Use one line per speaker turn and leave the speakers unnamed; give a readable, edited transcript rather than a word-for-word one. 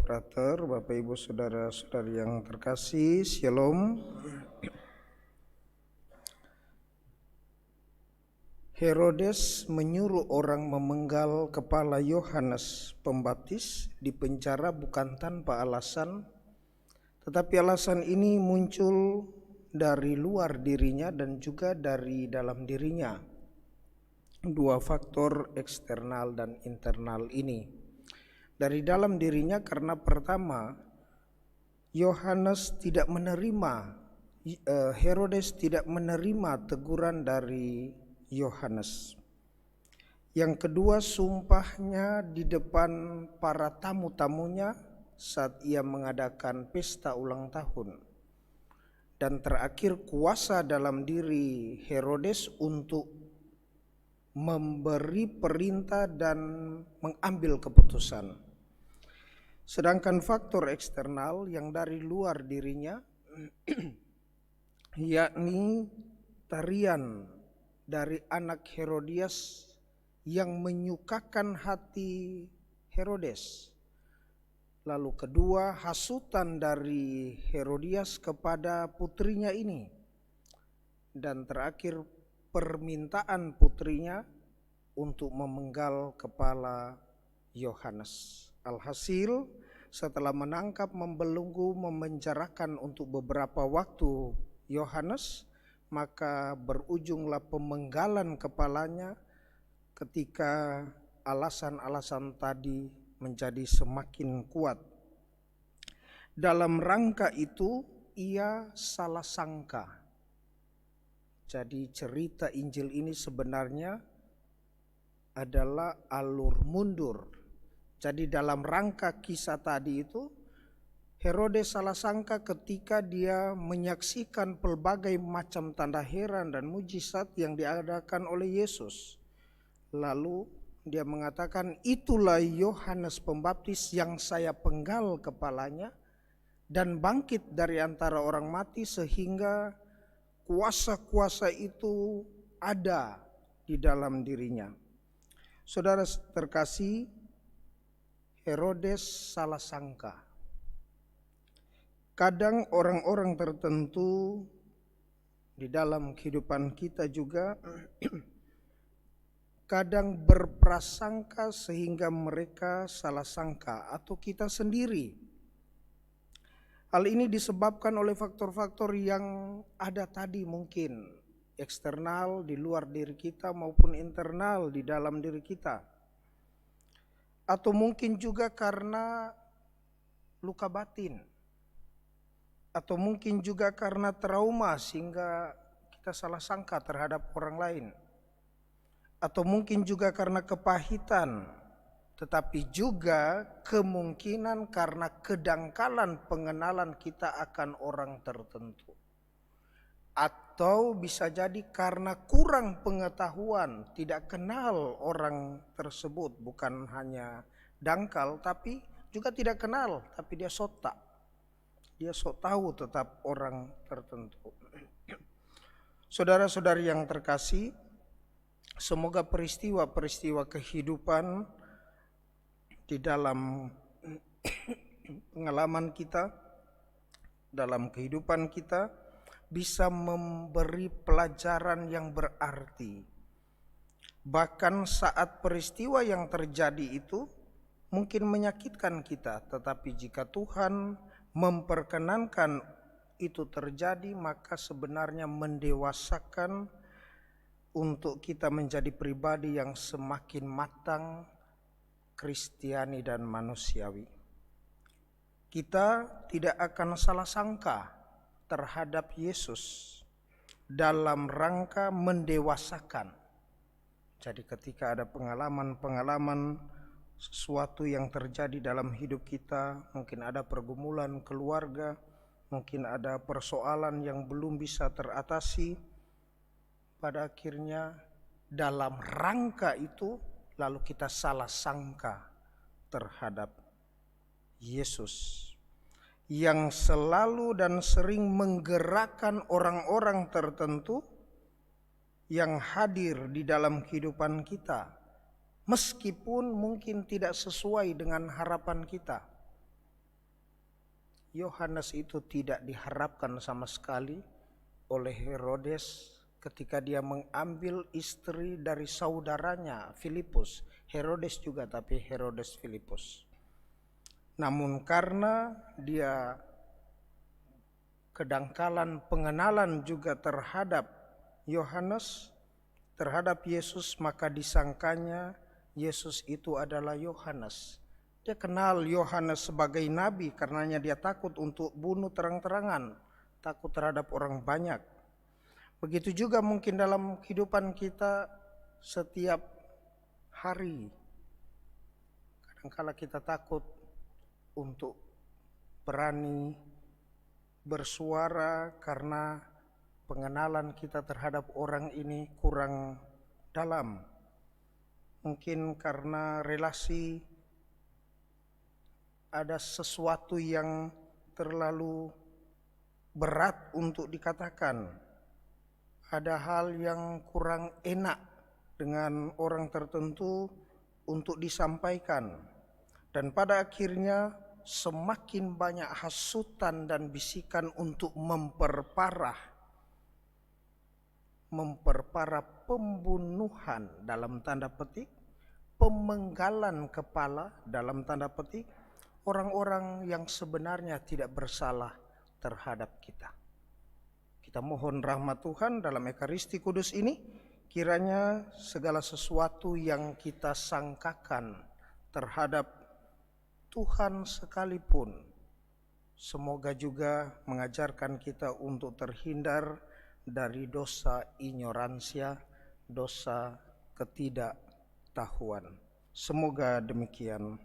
Frater, Bapak Ibu Saudara-saudari yang terkasih, Shalom. Herodes menyuruh orang memenggal kepala Yohanes Pembaptis di penjara bukan tanpa alasan, tetapi alasan ini muncul dari luar dirinya dan juga dari dalam dirinya. Dua faktor eksternal dan internal ini. Dari dalam dirinya karena pertama, Herodes tidak menerima teguran dari Yohanes. Yang kedua, sumpahnya di depan para tamu-tamunya saat ia mengadakan pesta ulang tahun. Dan terakhir, kuasa dalam diri Herodes untuk memberi perintah dan mengambil keputusan. Sedangkan faktor eksternal yang dari luar dirinya yakni tarian dari anak Herodias yang menyukakan hati Herodes. Lalu kedua, hasutan dari Herodias kepada putrinya ini. Dan terakhir, permintaan putrinya untuk memenggal kepala Yohanes. Alhasil, setelah menangkap, membelenggu, memenjarakan untuk beberapa waktu Yohanes, maka berujunglah pemenggalan kepalanya ketika alasan-alasan tadi menjadi semakin kuat. Dalam rangka itu ia salah sangka. Jadi cerita Injil ini sebenarnya adalah alur mundur. Jadi dalam rangka kisah tadi itu, Herodes salah sangka ketika dia menyaksikan pelbagai macam tanda heran dan mujizat yang diadakan oleh Yesus. Lalu dia mengatakan, itulah Yohanes Pembaptis yang saya penggal kepalanya dan bangkit dari antara orang mati, sehingga kuasa-kuasa itu ada di dalam dirinya. Saudara terkasih, Herodes salah sangka. Kadang orang-orang tertentu di dalam kehidupan kita juga kadang berprasangka sehingga mereka salah sangka atau kita sendiri. Hal ini disebabkan oleh faktor-faktor yang ada tadi, mungkin eksternal di luar diri kita maupun internal di dalam diri kita. Atau mungkin juga karena luka batin. Atau mungkin juga karena trauma sehingga kita salah sangka terhadap orang lain. Atau mungkin juga karena kepahitan, tetapi juga kemungkinan karena kedangkalan pengenalan kita akan orang tertentu. Atau bisa jadi karena kurang pengetahuan, tidak kenal orang tersebut, bukan hanya dangkal tapi juga tidak kenal, tapi dia sotak. Dia sok tahu tetap orang tertentu. Saudara-saudari yang terkasih, semoga peristiwa-peristiwa kehidupan di dalam pengalaman kita, dalam kehidupan kita, bisa memberi pelajaran yang berarti. Bahkan saat peristiwa yang terjadi itu mungkin menyakitkan kita, tetapi jika Tuhan memperkenankan itu terjadi, maka sebenarnya mendewasakan untuk kita menjadi pribadi yang semakin matang, kristiani dan manusiawi. Kita tidak akan salah sangka terhadap Yesus dalam rangka mendewasakan. Jadi ketika ada pengalaman-pengalaman sesuatu yang terjadi dalam hidup kita, mungkin ada pergumulan keluarga, mungkin ada persoalan yang belum bisa teratasi, pada akhirnya dalam rangka itu lalu kita salah sangka terhadap Yesus yang selalu dan sering menggerakkan orang-orang tertentu yang hadir di dalam kehidupan kita, meskipun mungkin tidak sesuai dengan harapan kita. Yohanes itu tidak diharapkan sama sekali oleh Herodes ketika dia mengambil istri dari saudaranya Filipus. Herodes juga, tapi Herodes Filipus. Namun karena dia kedangkalan pengenalan juga terhadap Yohanes, terhadap Yesus, maka disangkanya Yesus itu adalah Yohanes. Dia kenal Yohanes sebagai nabi, karenanya dia takut untuk bunuh terang-terangan, takut terhadap orang banyak. Begitu juga mungkin dalam kehidupan kita setiap hari. Kadangkala kita takut untuk berani bersuara karena pengenalan kita terhadap orang ini kurang dalam. Mungkin karena relasi ada sesuatu yang terlalu berat untuk dikatakan. Ada hal yang kurang enak dengan orang tertentu untuk disampaikan. Dan pada akhirnya semakin banyak hasutan dan bisikan untuk memperparah pembunuhan dalam tanda petik, pemenggalan kepala dalam tanda petik, orang-orang yang sebenarnya tidak bersalah terhadap kita. Kita mohon rahmat Tuhan dalam Ekaristi Kudus ini, kiranya segala sesuatu yang kita sangkakan terhadap Tuhan sekalipun, semoga juga mengajarkan kita untuk terhindar dari dosa ignoransia, dosa ketidaktahuan. Semoga demikian.